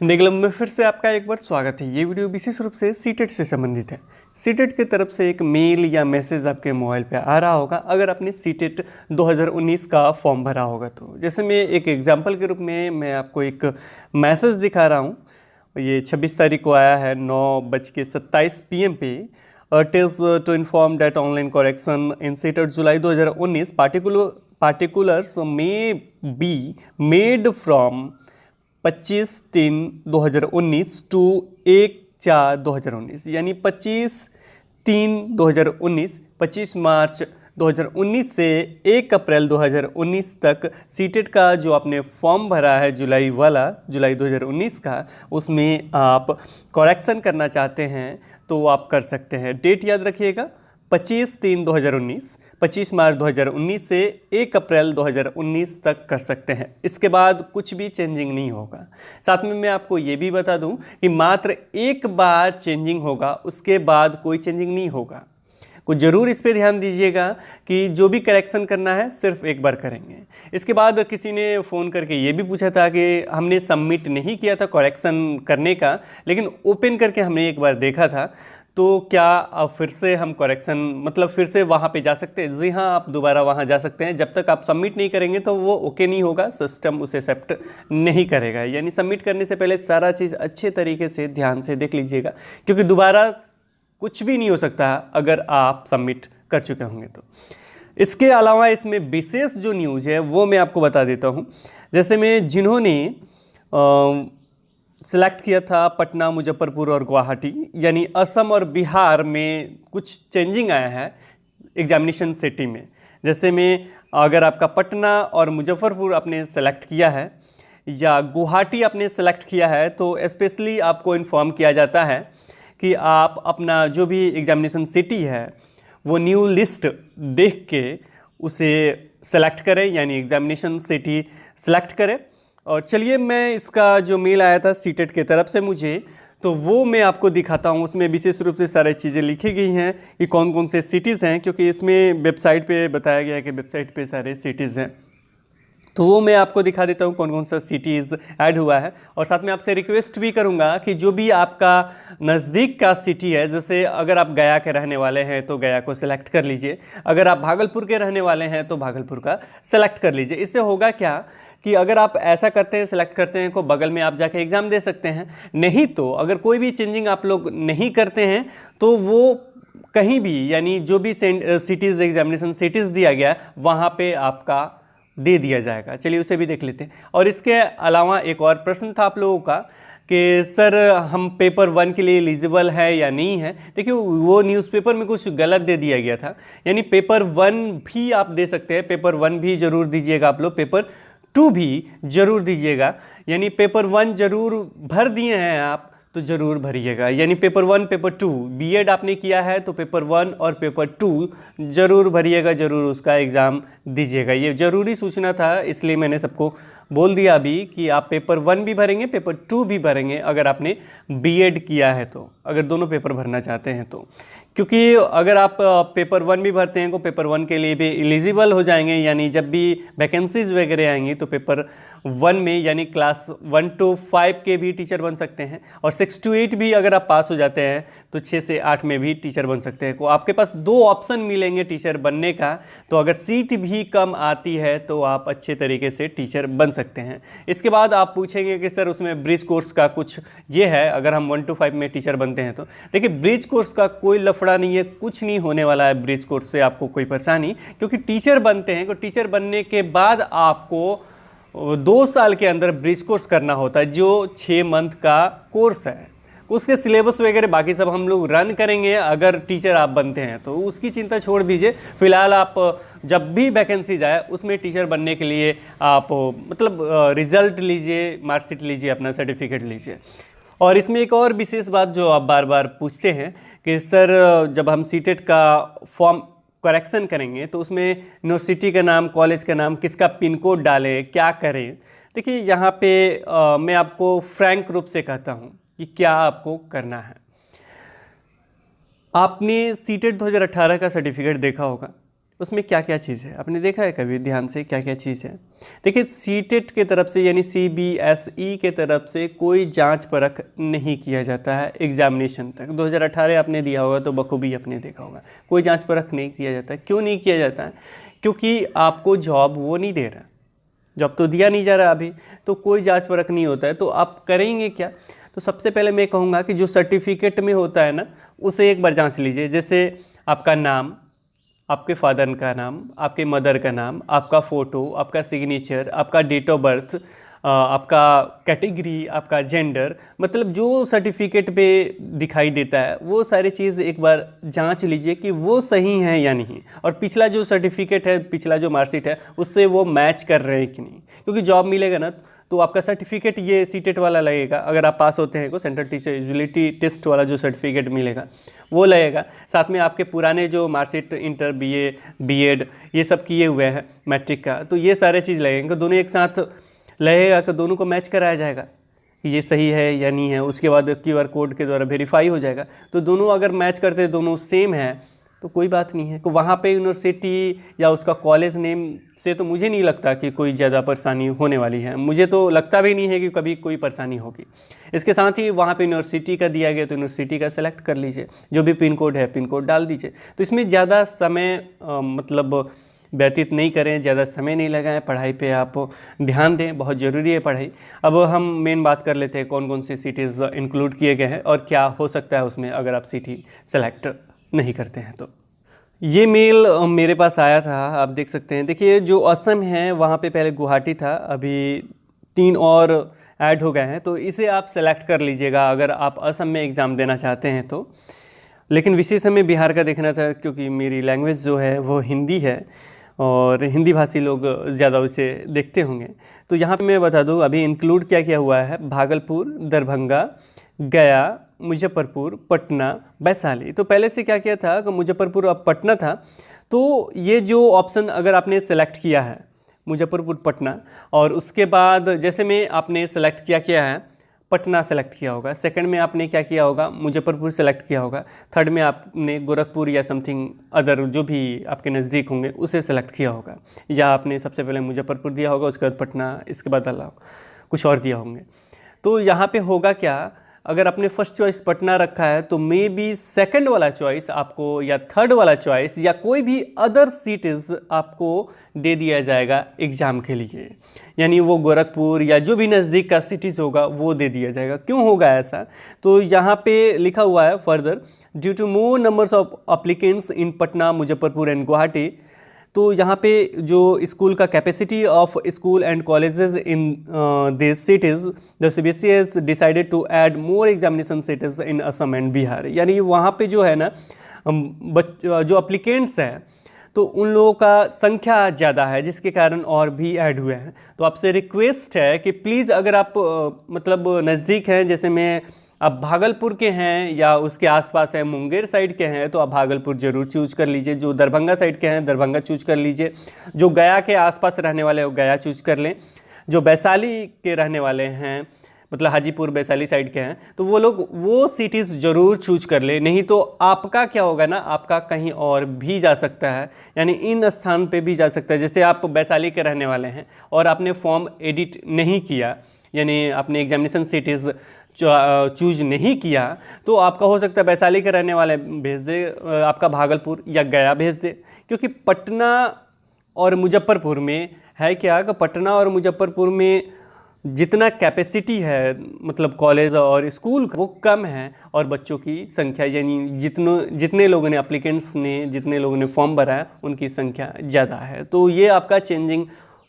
Hindi club में फिर से आपका एक बार स्वागत है। ये वीडियो विशेष रूप से सीटेट से संबंधित है। सीटेट की तरफ से एक मेल या मैसेज आपके मोबाइल पे आ रहा होगा अगर आपने सीटेट 2019 का फॉर्म भरा होगा तो। जैसे मैं एक एग्जांपल के रूप में मैं आपको एक मैसेज दिखा रहा हूँ। ये 26 तारीख को आया है 9:27 PM पे। It is to inform that online correction in CTET July 2019 particulars may be made from 25/3/2019 to 1/4/2019, यानी 25/3/2019, 25 मार्च 2019 से 1 अप्रैल 2019 तक सीटेट का जो आपने फॉर्म भरा है जुलाई 2019 का, उसमें आप करेक्शन करना चाहते हैं तो आप कर सकते हैं। डेट याद रखिएगा 25/3/2019, 25 मार्च 2019 से 1 अप्रैल 2019 तक कर सकते हैं। इसके बाद कुछ भी चेंजिंग नहीं होगा। साथ में मैं आपको ये भी बता दूं कि मात्र एक बार चेंजिंग होगा, उसके बाद कोई चेंजिंग नहीं होगा। कुछ ज़रूर इस पे ध्यान दीजिएगा कि जो भी करेक्शन करना है सिर्फ एक बार करेंगे। इसके बाद किसी ने फ़ोन करके ये भी पूछा था कि हमने सबमिट नहीं किया था करेक्शन करने का, लेकिन ओपन करके हमने एक बार देखा था, तो क्या अब फिर से हम करेक्शन मतलब फिर से वहाँ पे जा सकते हैं? जी हाँ, आप दोबारा वहाँ जा सकते हैं। जब तक आप सबमिट नहीं करेंगे तो वो ओके नहीं होगा, सिस्टम उसे एक्सेप्ट नहीं करेगा। यानी सबमिट करने से पहले सारा चीज़ अच्छे तरीके से ध्यान से देख लीजिएगा, क्योंकि दोबारा कुछ भी नहीं हो सकता अगर आप सबमिट कर चुके होंगे तो। इसके अलावा इसमें विशेष जो न्यूज़ है वो मैं आपको बता देता हूँ। जैसे में जिन्होंने सेलेक्ट किया था पटना, मुजफ्फरपुर और गुवाहाटी, यानी असम और बिहार में कुछ चेंजिंग आया है एग्जामिनेशन सिटी में। जैसे में अगर आपका पटना और मुजफ्फरपुर आपने सेलेक्ट किया है या गुवाहाटी आपने सेलेक्ट किया है तो स्पेशली आपको इन्फॉर्म किया जाता है कि आप अपना जो भी एग्जामिनेशन सिटी है वो न्यू लिस्ट देख के उसे सेलेक्ट करें, यानी एग्जामिनेशन सिटी सेलेक्ट करें। और चलिए मैं इसका जो मेल आया था सीटेट के तरफ से मुझे, तो वो मैं आपको दिखाता हूँ। उसमें विशेष रूप से सारी चीज़ें लिखी गई हैं कि कौन कौन से सिटीज़ हैं, क्योंकि इसमें वेबसाइट पे बताया गया है कि वेबसाइट पे सारे सिटीज़ हैं। तो वो मैं आपको दिखा देता हूँ कौन कौन सा सिटीज़ ऐड हुआ है। और साथ में आपसे रिक्वेस्ट भी करूँगा कि जो भी आपका नज़दीक का सिटी है, जैसे अगर आप गया के रहने वाले हैं तो गया को सिलेक्ट कर लीजिए, अगर आप भागलपुर के रहने वाले हैं तो भागलपुर का सिलेक्ट कर लीजिए। इससे होगा क्या कि अगर आप ऐसा करते हैं, सिलेक्ट करते हैं, तो बगल में आप जाके एग्ज़ाम दे सकते हैं। नहीं तो अगर कोई भी चेंजिंग आप लोग नहीं करते हैं तो वो कहीं भी, यानी जो भी सिटीज़ एग्जामिनेशन सिटीज़ दिया गया वहाँ पे आपका दे दिया जाएगा। चलिए उसे भी देख लेते हैं। और इसके अलावा एक और प्रश्न था आप लोगों का कि सर हम पेपर 1 के लिए एलिजिबल है या नहीं है। देखिए वो न्यूज़पेपर में कुछ गलत दे दिया गया था, यानी पेपर 1 भी आप दे सकते हैं। पेपर 1 भी ज़रूर दीजिएगा आप लोग, पेपर 2 भी ज़रूर दीजिएगा। यानी पेपर 1 ज़रूर भर दिए हैं आप तो ज़रूर भरिएगा, यानी पेपर 1 पेपर 2 बीएड आपने किया है तो पेपर 1 और पेपर 2 ज़रूर भरिएगा, ज़रूर उसका एग्ज़ाम दीजिएगा। ये ज़रूरी सूचना था, इसलिए मैंने सबको बोल दिया अभी कि आप पेपर 1 भी भरेंगे, पेपर 2 भी भरेंगे अगर आपने बीएड किया है तो, अगर दोनों पेपर भरना चाहते हैं तो। क्योंकि अगर आप पेपर 1 भी भरते हैं तो पेपर 1 के लिए भी एलिजिबल हो जाएंगे, यानी जब भी वैकेंसीज वगैरह आएंगी तो पेपर 1 में यानी क्लास 1 to 5 के भी टीचर बन सकते हैं, और 6 to 8 भी अगर आप पास हो जाते हैं तो 6 से 8 में भी टीचर बन सकते हैं। तो आपके पास 2 ऑप्शन मिलेंगे टीचर बनने का। तो अगर सीट भी कम आती है तो आप अच्छे तरीके से टीचर बन सकते हैं। इसके बाद आप पूछेंगे कि सर उसमें ब्रिज कोर्स का कुछ ये है, अगर हम 1 to 5 में टीचर बनते हैं तो। देखिए ब्रिज कोर्स का कोई लफड़ा नहीं है, कुछ नहीं होने वाला है ब्रिज कोर्स से आपको कोई परेशानी, क्योंकि टीचर बनते हैं तो टीचर बनने के बाद आपको 2 साल के अंदर ब्रिज कोर्स करना होता है, जो 6 मंथ का कोर्स है। उसके सिलेबस वगैरह बाकी सब हम लोग रन करेंगे अगर टीचर आप बनते हैं तो, उसकी चिंता छोड़ दीजिए। फिलहाल आप जब भी वैकेंसी जाए उसमें टीचर बनने के लिए आप मतलब रिजल्ट लीजिए, मार्कशीट लीजिए, अपना सर्टिफिकेट लीजिए। और इसमें एक और विशेष बात जो आप बार बार पूछते हैं कि सर जब हम सीटेट का फॉर्म करेक्शन करेंगे तो उसमें यूनिवर्सिटी का नाम, कॉलेज का नाम, किसका पिन कोड डालें, क्या करें। देखिए यहाँ पे मैं आपको फ्रैंक रूप से कहता हूँ कि क्या आपको करना है। आपने सीटेट 2018 का सर्टिफिकेट देखा होगा, उसमें क्या क्या चीज़ है, आपने देखा है कभी ध्यान से क्या क्या चीज़ है? देखिए सीटेट के तरफ से यानी CBSE के तरफ से कोई जांच परख नहीं किया जाता है एग्जामिनेशन तक। 2018 आपने दिया होगा तो बखूबी आपने देखा होगा, कोई जांच परख नहीं किया जाता है। क्यों नहीं किया जाता है? क्योंकि आपको जॉब वो नहीं दे रहा, जॉब तो दिया नहीं जा रहा अभी, तो कोई जांच परख नहीं होता है। तो आप करेंगे क्या? तो सबसे पहले मैं कहूँगा कि जो सर्टिफिकेट में होता है ना, उसे एक बार जांच लीजिए। जैसे आपका नाम, आपके फादर का नाम, आपके मदर का नाम, आपका फ़ोटो, आपका सिग्नेचर, आपका डेट ऑफ बर्थ, आपका कैटेगरी, आपका जेंडर, मतलब जो सर्टिफिकेट पे दिखाई देता है वो सारी चीज़ एक बार जांच लीजिए कि वो सही है या नहीं। और पिछला जो सर्टिफिकेट है, पिछला जो मार्कशीट है, उससे वो मैच कर रहे हैं कि नहीं। क्योंकि जॉब मिलेगा ना तो आपका सर्टिफिकेट ये सीटेट वाला लगेगा। अगर आप पास होते हैं को सेंट्रल टीचर एलिजिबिलिटी टेस्ट वाला जो सर्टिफिकेट मिलेगा वो लगेगा। साथ में आपके पुराने जो मार्कशीट इंटर, BA, BEd ये सब किए हुए हैं मैट्रिक का, तो ये सारे चीज़ लगेंगे, दोनों एक साथ लगेगा तो दोनों को मैच कराया जाएगा कि ये सही है या नहीं है। उसके बाद QR कोड के द्वारा वेरीफाई हो जाएगा। तो दोनों अगर मैच करते दोनों सेम है तो कोई बात नहीं है। तो वहाँ पे यूनिवर्सिटी या उसका कॉलेज नेम से तो मुझे नहीं लगता कि कोई ज़्यादा परेशानी होने वाली है। मुझे तो लगता भी नहीं है कि कभी कोई परेशानी होगी। इसके साथ ही वहाँ पे यूनिवर्सिटी का दिया गया तो यूनिवर्सिटी का सेलेक्ट कर लीजिए, जो भी पिन कोड है पिन कोड डाल दीजिए। तो इसमें ज़्यादा समय मतलब व्यतीत नहीं करें, ज़्यादा समय नहीं लगाएं, पढ़ाई पे आप ध्यान दें, बहुत ज़रूरी है पढ़ाई। अब हम मेन बात कर लेते हैं कौन कौन सी सिटीज़ इंक्लूड किए गए हैं और क्या हो सकता है उसमें अगर आप सिटी सेलेक्ट नहीं करते हैं तो। ये मेल मेरे पास आया था, आप देख सकते हैं। देखिए जो असम है वहाँ पे पहले गुवाहाटी था, अभी 3 और ऐड हो गए हैं, तो इसे आप सेलेक्ट कर लीजिएगा अगर आप असम में एग्ज़ाम देना चाहते हैं तो। लेकिन विशेष हमें बिहार का देखना था क्योंकि मेरी लैंग्वेज जो है वो हिंदी है और हिंदी भाषी लोग ज़्यादा उसे देखते होंगे। तो यहाँ पे मैं बता दूँ अभी इंक्लूड क्या क्या हुआ है। भागलपुर, दरभंगा, गया, मुजफ्फरपुर, पटना, वैशाली। तो पहले से क्या किया था कि मुजफ्फरपुर अब पटना था, तो ये जो ऑप्शन अगर आपने सेलेक्ट किया है मुजफ्फरपुर, पटना, और उसके बाद जैसे में आपने सेलेक्ट किया है पटना सेलेक्ट किया होगा, सेकंड में आपने क्या किया होगा मुजफ्फरपुर सेलेक्ट किया होगा, थर्ड में आपने गोरखपुर या समथिंग अदर जो भी आपके नज़दीक होंगे उसे सेलेक्ट किया होगा, या आपने सबसे पहले मुजफ्फरपुर दिया होगा, उसके बाद पटना, इसके बाद अलावा कुछ और दिया होंगे। तो यहाँ पे होगा क्या, अगर आपने फर्स्ट चॉइस पटना रखा है तो मे बी सेकंड वाला चॉइस आपको या थर्ड वाला चॉइस या कोई भी अदर सीटीज़ आपको दे दिया जाएगा एग्ज़ाम के लिए, यानी वो गोरखपुर या जो भी नज़दीक का सिटीज़ होगा वो दे दिया जाएगा। क्यों होगा ऐसा, तो यहाँ पे लिखा हुआ है further, due to more numbers of applicants in Patna, Muzaffarpur and Guwahati. तो यहाँ पे जो स्कूल का capacity of school and colleges in this cities, the CBSE has decided to add more examination cities in Assam and Bihar. यानी वहाँ पे जो है ना जो अप्लीकेंट्स हैं तो उन लोगों का संख्या ज़्यादा है, जिसके कारण और भी ऐड हुए हैं। तो आपसे रिक्वेस्ट है कि प्लीज़ अगर आप मतलब नज़दीक हैं, जैसे मैं आप भागलपुर के हैं या उसके आसपास है, मुंगेर साइड के हैं तो आप भागलपुर ज़रूर चूज कर लीजिए, जो दरभंगा साइड के हैं दरभंगा चूज कर लीजिए, जो गया के आसपास रहने वाले हो गया चूज कर लें, जो वैशाली के रहने वाले हैं मतलब हाजीपुर वैशाली साइड के हैं तो वो लोग वो सिटीज़ ज़रूर चूज कर ले। नहीं तो आपका क्या होगा ना, आपका कहीं और भी जा सकता है, यानी इन स्थान पे भी जा सकता है। जैसे आप वैशाली के रहने वाले हैं और आपने फॉर्म एडिट नहीं किया, यानी आपने एग्जामिनेशन सिटीज़ चूज नहीं किया, तो आपका हो सकता है वैशाली के रहने वाले भेज दे, आपका भागलपुर या गया भेज दे। क्योंकि पटना और मुजफ्फरपुर में है क्या कि पटना और मुजफ्फरपुर में जितना कैपेसिटी है मतलब कॉलेज और स्कूल वो कम है, और बच्चों की संख्या यानी जितने लोगों ने एप्लीकेंट्स ने जितने लोगों ने फॉर्म भरा है उनकी संख्या ज़्यादा है। तो ये आपका चेंजिंग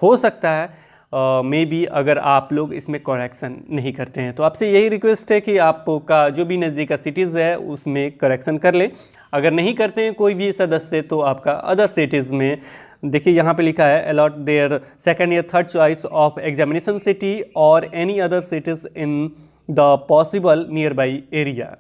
हो सकता है मे बी अगर आप लोग इसमें करेक्शन नहीं करते हैं। तो आपसे यही रिक्वेस्ट है कि आपका जो भी नज़दीक का सिटीज़ है उसमें करेक्शन कर लें। अगर नहीं करते हैं कोई भी सदस्य तो आपका अदर सिटीज़ में देखिए यहाँ पे लिखा है अलॉट देयर सेकंड या third choice of examination city और any other cities in the possible nearby area.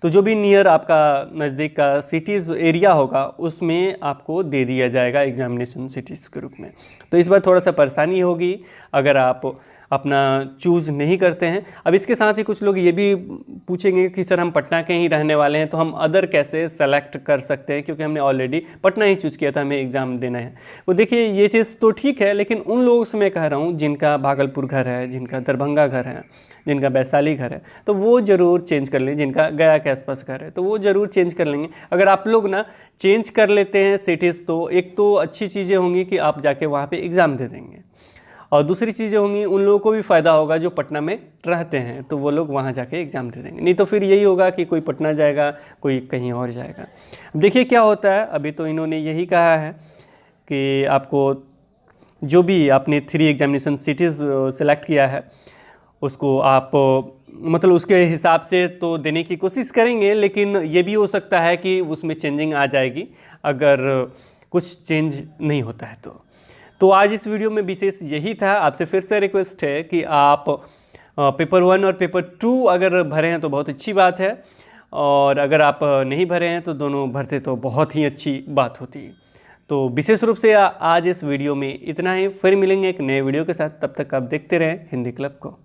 तो जो भी नियर आपका नज़दीक का सिटीज़ एरिया होगा उसमें आपको दे दिया जाएगा एग्जामिनेशन सिटीज़ के रूप में। तो इस बार थोड़ा सा परेशानी होगी अगर आप अपना चूज़ नहीं करते हैं। अब इसके साथ ही कुछ लोग ये भी पूछेंगे कि सर हम पटना के ही रहने वाले हैं तो हम अदर कैसे सेलेक्ट कर सकते हैं, क्योंकि हमने ऑलरेडी पटना ही चूज़ किया था, हमें एग्ज़ाम देना है। वो देखिए ये चीज़ तो ठीक है, लेकिन उन लोगों से मैं कह रहा हूँ जिनका भागलपुर घर है, जिनका दरभंगा घर है, जिनका वैशाली घर है, तो वो ज़रूर चेंज कर लें। जिनका गया के आसपास घर है तो वो ज़रूर चेंज कर लेंगे। अगर आप लोग ना चेंज कर लेते हैं सिटीज़ तो एक तो अच्छी चीज़ें होंगी कि आप जाके वहाँ पे एग्ज़ाम दे देंगे, और दूसरी चीज़ें होंगी उन लोगों को भी फ़ायदा होगा जो पटना में रहते हैं, तो वो लोग वहाँ जाके एग्ज़ाम दे देंगे। नहीं तो फिर यही होगा कि कोई पटना जाएगा, कोई कहीं और जाएगा। देखिए क्या होता है, अभी तो इन्होंने यही कहा है कि आपको जो भी आपने 3 एग्जामिनेशन सिटीज़ सेलेक्ट किया है उसको आप मतलब उसके हिसाब से तो देने की कोशिश करेंगे, लेकिन ये भी हो सकता है कि उसमें चेंजिंग आ जाएगी अगर कुछ चेंज नहीं होता है तो आज इस वीडियो में विशेष यही था। आपसे फिर से रिक्वेस्ट है कि आप पेपर 1 और पेपर 2 अगर भरे हैं तो बहुत अच्छी बात है, और अगर आप नहीं भरे हैं तो दोनों भरते तो बहुत ही अच्छी बात होती। तो विशेष रूप से आज इस वीडियो में इतना ही। फिर मिलेंगे एक नए वीडियो के साथ, तब तक आप देखते रहें हिंदी क्लब को।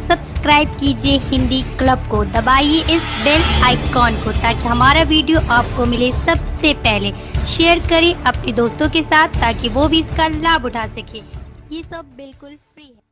सब्सक्राइब कीजिए हिंदी क्लब को, दबाइए इस बेल आइकॉन को ताकि हमारा वीडियो आपको मिले सबसे पहले। शेयर करें अपने दोस्तों के साथ ताकि वो भी इसका लाभ उठा सके। ये सब बिल्कुल फ्री है।